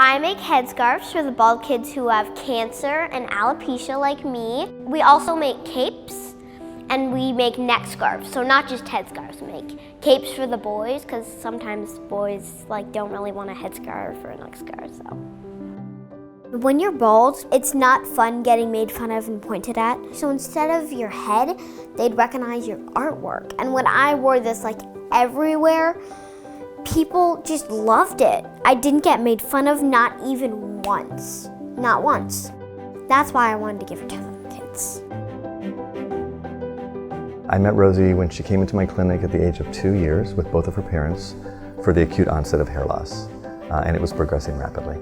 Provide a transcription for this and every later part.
I make headscarves for the bald kids who have cancer and alopecia like me. We also make capes and we make neck scarves. So not just headscarves, we make capes for the boys because sometimes boys don't really want a headscarf or a neck scarf. So. When you're bald, it's not fun getting made fun of and pointed at. So instead of your head, they'd recognize your artwork. And when I wore this everywhere, people just loved it. I didn't get made fun of, not even once. Not once. That's why I wanted to give it to the kids. I met Rosie when she came into my clinic at the age of 2 years with both of her parents for the acute onset of hair loss, and it was progressing rapidly.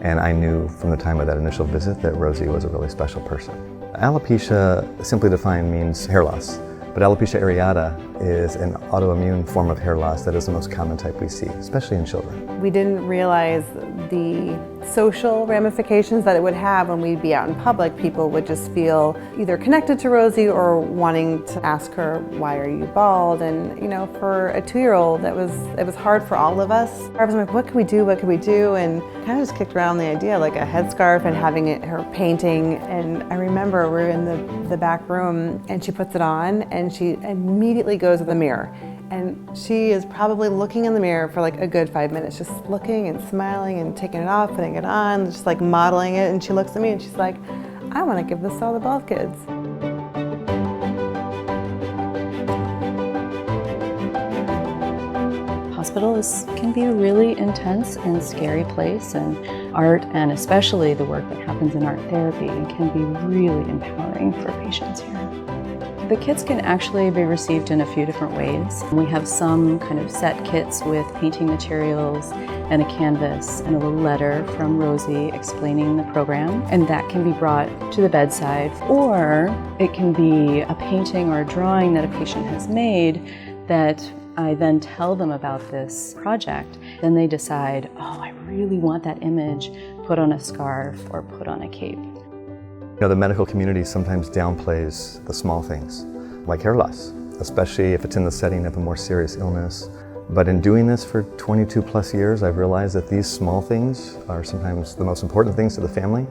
And I knew from the time of that initial visit that Rosie was a really special person. Alopecia, simply defined, means hair loss. But alopecia areata is an autoimmune form of hair loss that is the most common type we see, especially in children. We didn't realize the social ramifications that it would have when we'd be out in public. People would just feel either connected to Rosie or wanting to ask her, why are you bald? And for a 2-year-old, it was hard for all of us. I was like, what can we do? What can we do? And kind of just kicked around the idea, like a headscarf and having her painting. And I remember we're in the back room and she puts it on and she immediately goes to the mirror. And she is probably looking in the mirror for a good 5 minutes, just looking and smiling and taking it off, putting it on, just modeling it. And she looks at me and she's like, I want to give this to all the bald kids. Hospitals can be a really intense and scary place, and art, and especially the work that happens in art therapy, can be really empowering for patients here. The kits can actually be received in a few different ways. We have some kind of set kits with painting materials and a canvas and a little letter from Rosie explaining the program, and that can be brought to the bedside. Or it can be a painting or a drawing that a patient has made that I then tell them about this project. Then they decide, oh, I really want that image put on a scarf or put on a cape. The medical community sometimes downplays the small things, like hair loss, especially if it's in the setting of a more serious illness. But in doing this for 22 plus years, I've realized that these small things are sometimes the most important things to the family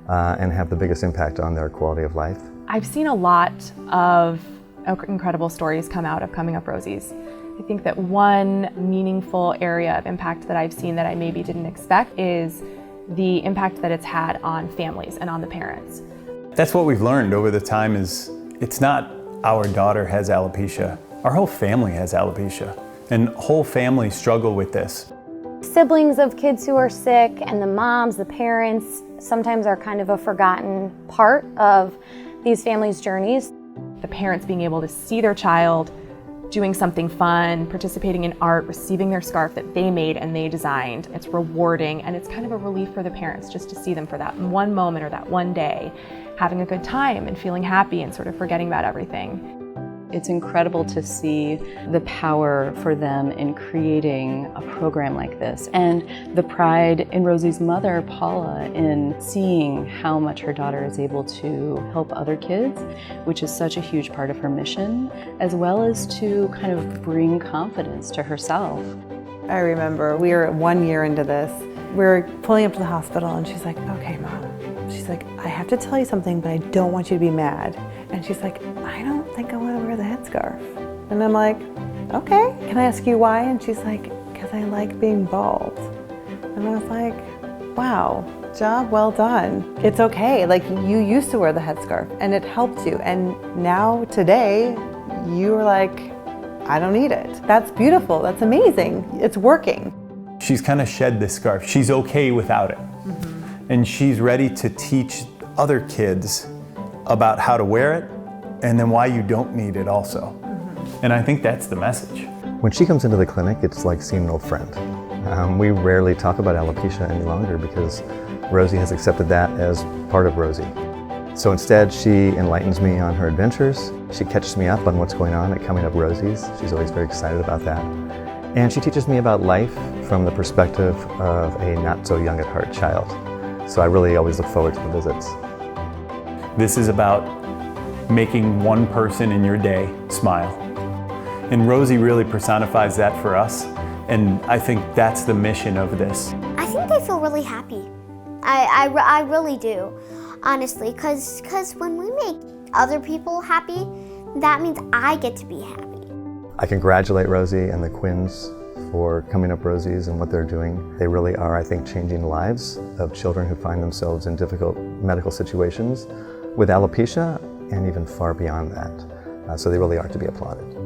and have the biggest impact on their quality of life. I've seen a lot of incredible stories come out of Coming Up Rosies. I think that one meaningful area of impact that I've seen that I maybe didn't expect is the impact that it's had on families and on the parents. That's what we've learned over the time is it's not our daughter has alopecia. Our whole family has alopecia, and whole families struggle with this. Siblings of kids who are sick and the moms, the parents, sometimes are kind of a forgotten part of these families' journeys. The parents being able to see their child doing something fun, participating in art, receiving their scarf that they made and they designed. It's rewarding, and it's kind of a relief for the parents just to see them for that one moment or that one day, having a good time and feeling happy and sort of forgetting about everything. It's incredible to see the power for them in creating a program like this, and the pride in Rosie's mother, Paula, in seeing how much her daughter is able to help other kids, which is such a huge part of her mission, as well as to kind of bring confidence to herself. I remember we were 1 year into this. We were pulling up to the hospital and she's like, okay, Mom. She's like, I have to tell you something, but I don't want you to be mad. And she's like, I don't think I want to wear the headscarf. And I'm like, okay, can I ask you why? And she's like, because I like being bald. And I was like, wow, job well done. It's okay, you used to wear the headscarf and it helped you. And now today, you are like, I don't need it. That's beautiful, that's amazing, it's working. She's kind of shed this scarf. She's okay without it. And she's ready to teach other kids about how to wear it and then why you don't need it also. And I think that's the message. When she comes into the clinic, it's like seeing an old friend. We rarely talk about alopecia any longer because Rosie has accepted that as part of Rosie. So instead, she enlightens me on her adventures. She catches me up on what's going on at Coming Up Rosies. She's always very excited about that. And she teaches me about life from the perspective of a not so young at heart child. So I really always look forward to the visits. This is about making one person in your day smile. And Rosie really personifies that for us. And I think that's the mission of this. I think they feel really happy. I really do, honestly, because when we make other people happy, that means I get to be happy. I congratulate Rosie and the Quins for Coming Up Rosies and what they're doing. They really are, I think, changing lives of children who find themselves in difficult medical situations with alopecia and even far beyond that. So they really are to be applauded.